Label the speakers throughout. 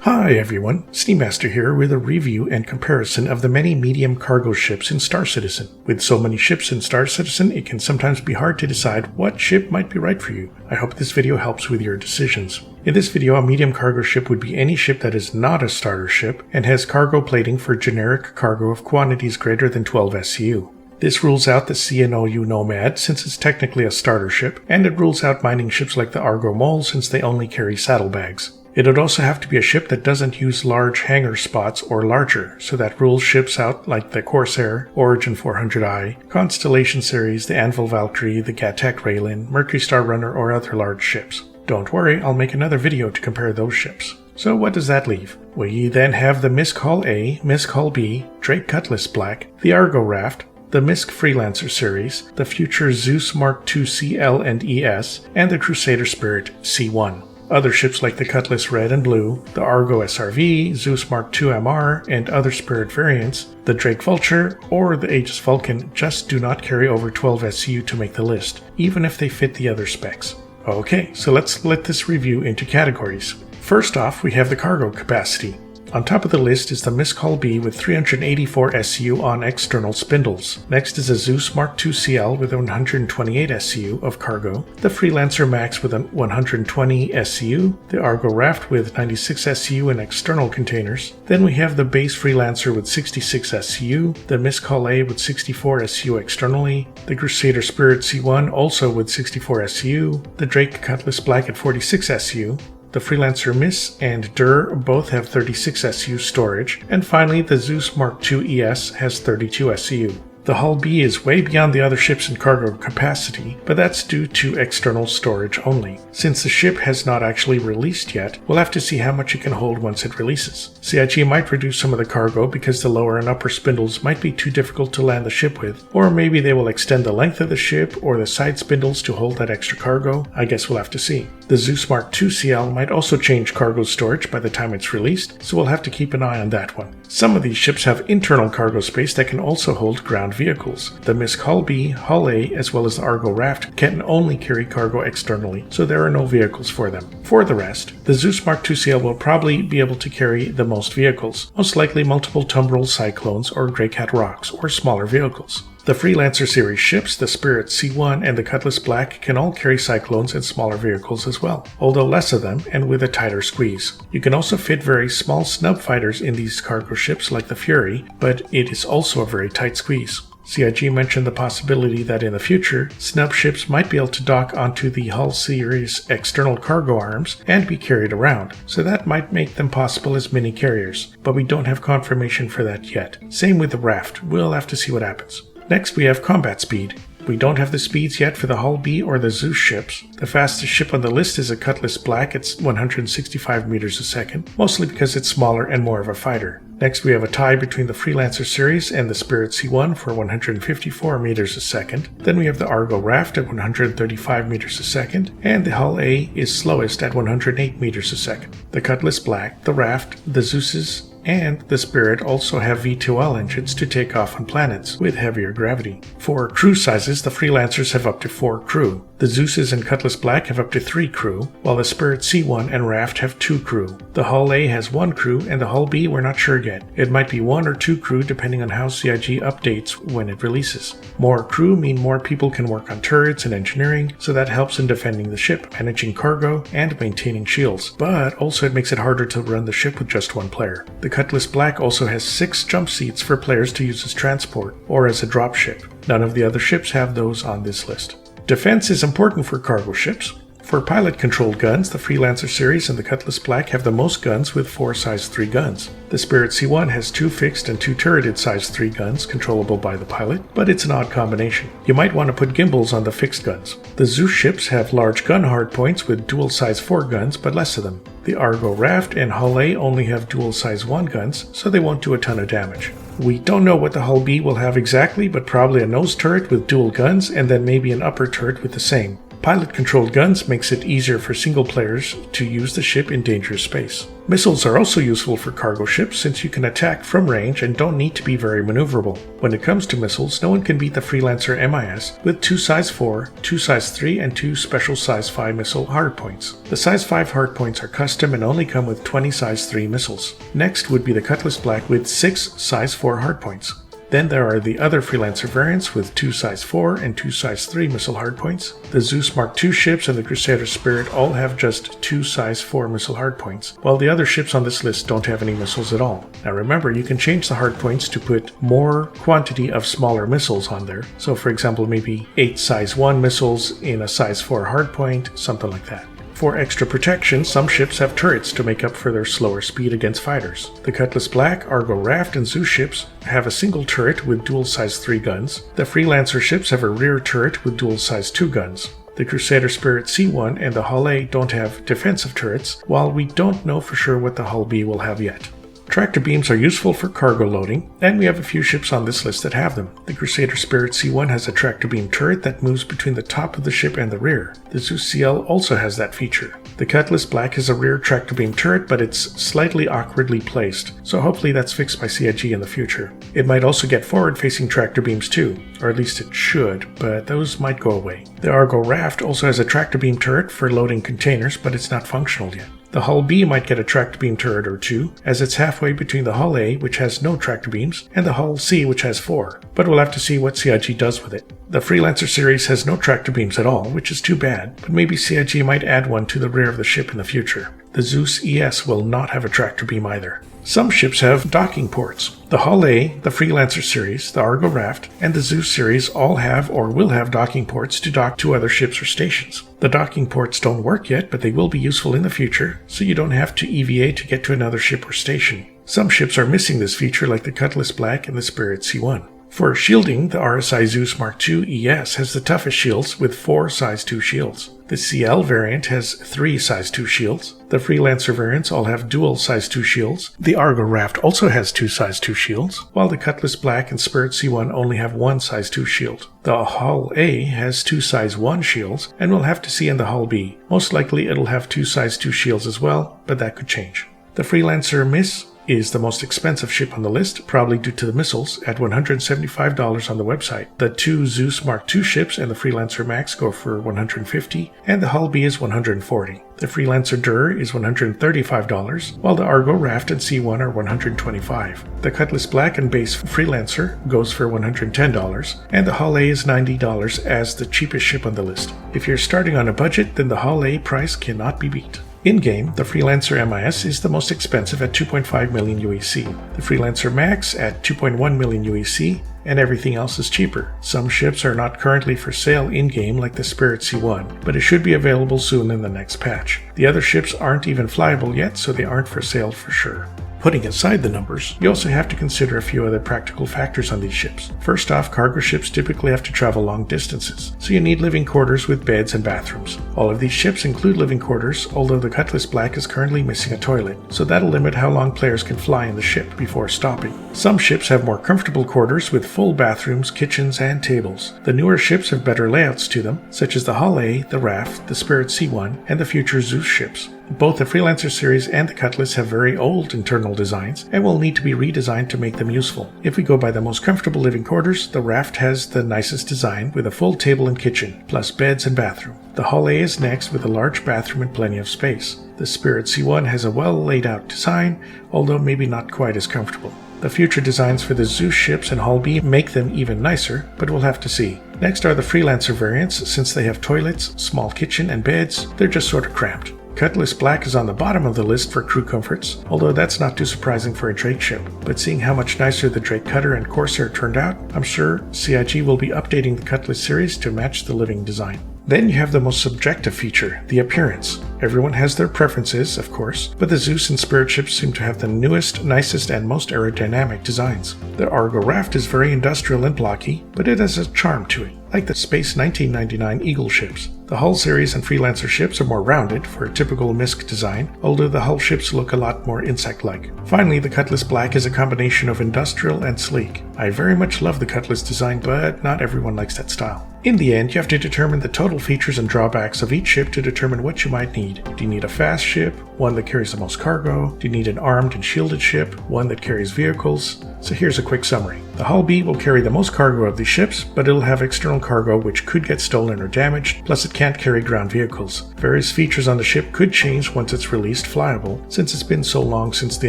Speaker 1: Hi everyone, Steammaster here with a review and comparison of the many medium cargo ships in Star Citizen. With so many ships in Star Citizen, it can sometimes be hard to decide what ship might be right for you. I hope this video helps with your decisions. In this video, a medium cargo ship would be any ship that is not a starter ship and has cargo plating for generic cargo of quantities greater than 12 SCU. This rules out the CNOU Nomad since it's technically a starter ship, and it rules out mining ships like the Argo Mole since they only carry saddlebags. It would also have to be a ship that doesn't use large hangar spots or larger, so that rules ships out like the Corsair, Origin 400i, Constellation Series, the Anvil Valkyrie, the Gatek Raylin, Mercury Star Runner, or other large ships. Don't worry, I'll make another video to compare those ships. So what does that leave? We then have the Misk Hull A, Misk Hull B, Drake Cutlass Black, the Argo Raft, the Misk Freelancer series, the future Zeus Mark II CL and ES, and the Crusader Spirit C1. Other ships like the Cutlass Red and Blue, the Argo SRV, Zeus Mark II MR, and other Spirit variants, the Drake Vulture, or the Aegis Vulcan just do not carry over 12 SCU to make the list, even if they fit the other specs. Okay, so let's split this review into categories. First off, we have the cargo capacity. On top of the list is the Misk Hull B with 384 SCU on external spindles. Next is a Zeus Mark II CL with 128 SCU of cargo, the Freelancer Max with 120 SCU, the Argo Raft with 96 SCU in external containers. Then we have the base Freelancer with 66 SCU, the Misk Hull A with 64 SCU externally, the Crusader Spirit C1 also with 64 SCU, the Drake Cutlass Black at 46 SCU, the Freelancer Miss and Der both have 36 SCU storage, and finally the Zeus Mark II ES has 32 SCU. The Hull B is way beyond the other ships in cargo capacity, but that's due to external storage only. Since the ship has not actually released yet, we'll have to see how much it can hold once it releases. CIG might reduce some of the cargo because the lower and upper spindles might be too difficult to land the ship with, or maybe they will extend the length of the ship or the side spindles to hold that extra cargo. I guess we'll have to see. The Zeus Mark II CL might also change cargo storage by the time it's released, so we'll have to keep an eye on that one. Some of these ships have internal cargo space that can also hold ground vehicles. The Misk Hull B, Hull A, as well as the Argo Raft can only carry cargo externally, so there are no vehicles for them. For the rest, the Zeus Mark II CL will probably be able to carry the most vehicles, most likely multiple Tumbril Cyclones or Greycat Rocks, or smaller vehicles. The Freelancer series ships, the Spirit C1 and the Cutlass Black, can all carry Cyclones and smaller vehicles as well, although less of them and with a tighter squeeze. You can also fit very small snub fighters in these cargo ships like the Fury, but it is also a very tight squeeze. CIG mentioned the possibility that in the future, snub ships might be able to dock onto the Hull series external cargo arms and be carried around, so that might make them possible as mini carriers, but we don't have confirmation for that yet. Same with the Raft, we'll have to see what happens. Next we have combat speed. We don't have the speeds yet for the Hull B or the Zeus ships. The fastest ship on the list is a Cutlass Black at 165 meters a second, mostly because it's smaller and more of a fighter. Next we have a tie between the Freelancer series and the Spirit C1 for 154 meters a second. Then we have the Argo Raft at 135 meters a second, and the Hull A is slowest at 108 meters a second. The Cutlass Black, the Raft, the Zeuses, and the Spirit also have V2L engines to take off on planets with heavier gravity. For crew sizes, the Freelancers have up to 4 crew. The Zeuses and Cutlass Black have up to 3 crew, while the Spirit C1 and Raft have 2 crew. The Hull A has 1 crew, and the Hull B we're not sure yet. It might be 1 or 2 crew depending on how CIG updates when it releases. More crew mean more people can work on turrets and engineering, so that helps in defending the ship, managing cargo, and maintaining shields. But also it makes it harder to run the ship with just one player. The Cutlass Black also has 6 jump seats for players to use as transport, or as a dropship. None of the other ships have those on this list. Defense is important for cargo ships. For pilot-controlled guns, the Freelancer series and the Cutlass Black have the most guns with 4 size 3 guns. The Spirit C1 has 2 fixed and 2 turreted size 3 guns controllable by the pilot, but it's an odd combination. You might want to put gimbals on the fixed guns. The Zeus ships have large gun hardpoints with dual size 4 guns, but less of them. The Argo Raft and Hull A only have dual size 1 guns, so they won't do a ton of damage. We don't know what the Hull B will have exactly, but probably a nose turret with dual guns and then maybe an upper turret with the same. Pilot-controlled guns makes it easier for single players to use the ship in dangerous space. Missiles are also useful for cargo ships since you can attack from range and don't need to be very maneuverable. When it comes to missiles, no one can beat the Freelancer MIS with 2 size 4, 2 size 3, and 2 special size 5 missile hardpoints. The size 5 hardpoints are custom and only come with 20 size 3 missiles. Next would be the Cutlass Black with 6 size 4 hardpoints. Then there are the other Freelancer variants with 2 size 4 and 2 size 3 missile hardpoints. The Zeus Mark II ships and the Crusader Spirit all have just 2 size 4 missile hardpoints, while the other ships on this list don't have any missiles at all. Now remember, you can change the hardpoints to put more quantity of smaller missiles on there. So for example, maybe 8 size 1 missiles in a size 4 hardpoint, something like that. For extra protection, some ships have turrets to make up for their slower speed against fighters. The Cutlass Black, Argo Raft, and Zeus ships have a single turret with dual size 3 guns. The Freelancer ships have a rear turret with dual size 2 guns. The Crusader Spirit C1 and the Hull A don't have defensive turrets, while we don't know for sure what the Hull B will have yet. Tractor beams are useful for cargo loading, and we have a few ships on this list that have them. The Crusader Spirit C1 has a tractor beam turret that moves between the top of the ship and the rear. The Zeus CL also has that feature. The Cutlass Black has a rear tractor beam turret, but it's slightly awkwardly placed, so hopefully that's fixed by CIG in the future. It might also get forward-facing tractor beams too, or at least it should, but those might go away. The Argo Raft also has a tractor beam turret for loading containers, but it's not functional yet. The Hull B might get a tractor beam turret or two, as it's halfway between the Hull A, which has no tractor beams, and the Hull C, which has 4, but we'll have to see what CIG does with it. The Freelancer series has no tractor beams at all, which is too bad, but maybe CIG might add one to the rear of the ship in the future. The Zeus ES will not have a tractor beam either. Some ships have docking ports. The Hull A, the Freelancer series, the Argo Raft, and the Zeus series all have or will have docking ports to dock to other ships or stations. The docking ports don't work yet, but they will be useful in the future, so you don't have to EVA to get to another ship or station. Some ships are missing this feature, like the Cutlass Black and the Spirit C1. For shielding, the RSI Zeus Mark II ES has the toughest shields with 4 size 2 shields. The CL variant has 3 size 2 shields. The Freelancer variants all have dual size 2 shields. The Argo Raft also has 2 size 2 shields, while the Cutlass Black and Spirit C1 only have 1 size 2 shield. The Hull A has 2 size 1 shields, and we'll have to see in the Hull B. Most likely it'll have 2 size 2 shields as well, but that could change. The Freelancer Miss is the most expensive ship on the list, probably due to the missiles, at $175 on the website. The 2 Zeus Mark II ships and the Freelancer Max go for $150, and the Hull B is $140. The Freelancer Der is $135, while the Argo Raft and C1 are $125. The Cutlass Black and Base Freelancer goes for $110, and the Hull A is $90 as the cheapest ship on the list. If you're starting on a budget, then the Hull A price cannot be beat. In-game, the Freelancer MIS is the most expensive at 2.5 million UEC, the Freelancer Max at 2.1 million UEC, and everything else is cheaper. Some ships are not currently for sale in-game like the Spirit C1, but it should be available soon in the next patch. The other ships aren't even flyable yet, so they aren't for sale for sure. Putting aside the numbers, you also have to consider a few other practical factors on these ships. First off, cargo ships typically have to travel long distances, so you need living quarters with beds and bathrooms. All of these ships include living quarters, although the Cutlass Black is currently missing a toilet, so that'll limit how long players can fly in the ship before stopping. Some ships have more comfortable quarters with full bathrooms, kitchens, and tables. The newer ships have better layouts to them, such as the Hull A, the Raft, the Spirit C1, and the future Zeus ships. Both the Freelancer series and the Cutlass have very old internal designs and will need to be redesigned to make them useful. If we go by the most comfortable living quarters, the Raft has the nicest design with a full table and kitchen, plus beds and bathroom. The Hull A is next with a large bathroom and plenty of space. The Spirit C1 has a well laid out design, although maybe not quite as comfortable. The future designs for the Zeus ships and Hull B make them even nicer, but we'll have to see. Next are the Freelancer variants. Since they have toilets, small kitchen, and beds, they're just sort of cramped. Cutlass Black is on the bottom of the list for crew comforts, although that's not too surprising for a Drake ship. But seeing how much nicer the Drake Cutter and Corsair turned out, I'm sure CIG will be updating the Cutlass series to match the living design. Then you have the most subjective feature, the appearance. Everyone has their preferences, of course, but the Zeus and Spirit ships seem to have the newest, nicest, and most aerodynamic designs. The Argo Raft is very industrial and blocky, but it has a charm to it, like the Space 1999 Eagle ships. The Hull series and Freelancer ships are more rounded for a typical MISC design, although the Hull ships look a lot more insect-like. Finally, the Cutlass Black is a combination of industrial and sleek. I very much love the Cutlass design, but not everyone likes that style. In the end, you have to determine the total features and drawbacks of each ship to determine what you might need. Do you need a fast ship, one that carries the most cargo? Do you need an armed and shielded ship, one that carries vehicles? So here's a quick summary. The Hull B will carry the most cargo of these ships, but it'll have external cargo which could get stolen or damaged, plus it can't carry ground vehicles. Various features on the ship could change once it's released flyable, since it's been so long since the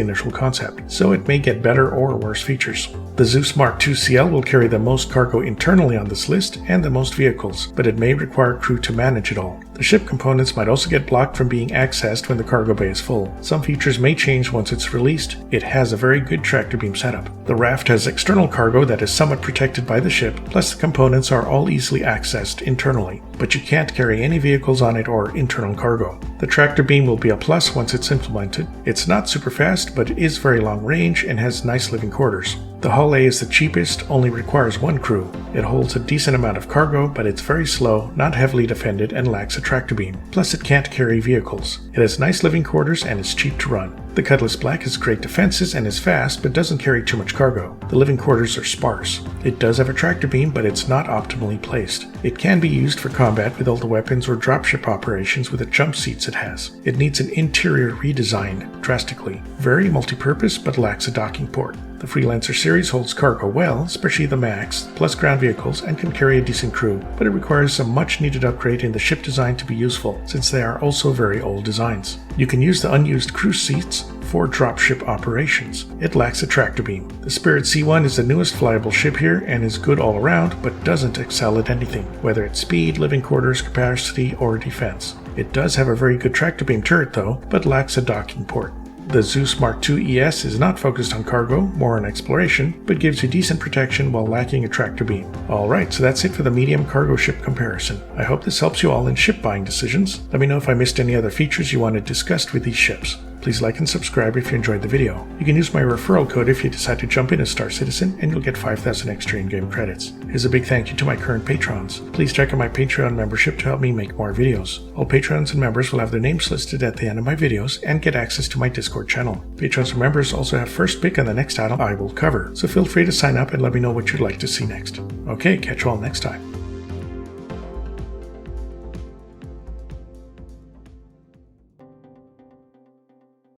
Speaker 1: initial concept, so it may get better or worse features. The Zeus Mark II CL will carry the most cargo internally on this list and the most vehicles, but it may require crew to manage it all. The ship components might also get blocked from being accessed when the cargo bay is full. Some features may change once it's released. It has a very good tractor beam setup. The raft has external cargo that is somewhat protected by the ship, plus the components are all easily accessed internally, but you can't carry any vehicles on it or internal cargo. The tractor beam will be a plus once it's implemented. It's not super fast, but it is very long range and has nice living quarters. The Hull A is the cheapest, only requires one crew. It holds a decent amount of cargo, but it's very slow, not heavily defended, and lacks a tractor beam. Plus it can't carry vehicles. It has nice living quarters and is cheap to run. The Cutlass Black has great defenses and is fast, but doesn't carry too much cargo. The living quarters are sparse. It does have a tractor beam, but it's not optimally placed. It can be used for combat with all the weapons or dropship operations with the jump seats it has. It needs an interior redesign, drastically. Very multi-purpose, but lacks a docking port. The Freelancer series holds cargo well, especially the Max, plus ground vehicles, and can carry a decent crew, but it requires some much needed upgrade in the ship design to be useful, since they are also very old designs. You can use the unused crew seats for dropship operations. It lacks a tractor beam. The Spirit C1 is the newest flyable ship here and is good all around, but doesn't excel at anything, whether it's speed, living quarters, capacity, or defense. It does have a very good tractor beam turret though, but lacks a docking port. The Zeus Mark II ES is not focused on cargo, more on exploration, but gives you decent protection while lacking a tractor beam. Alright, so that's it for the medium cargo ship comparison. I hope this helps you all in ship buying decisions. Let me know if I missed any other features you wanted discussed with these ships. Please like and subscribe if you enjoyed the video. You can use my referral code if you decide to jump in as Star Citizen, and you'll get 5,000 extra in-game credits. Here's a big thank you to my current patrons. Please check out my Patreon membership to help me make more videos. All patrons and members will have their names listed at the end of my videos and get access to my Discord channel. Patrons and members also have first pick on the next item I will cover, so feel free to sign up and let me know what you'd like to see next. Okay, catch you all next time.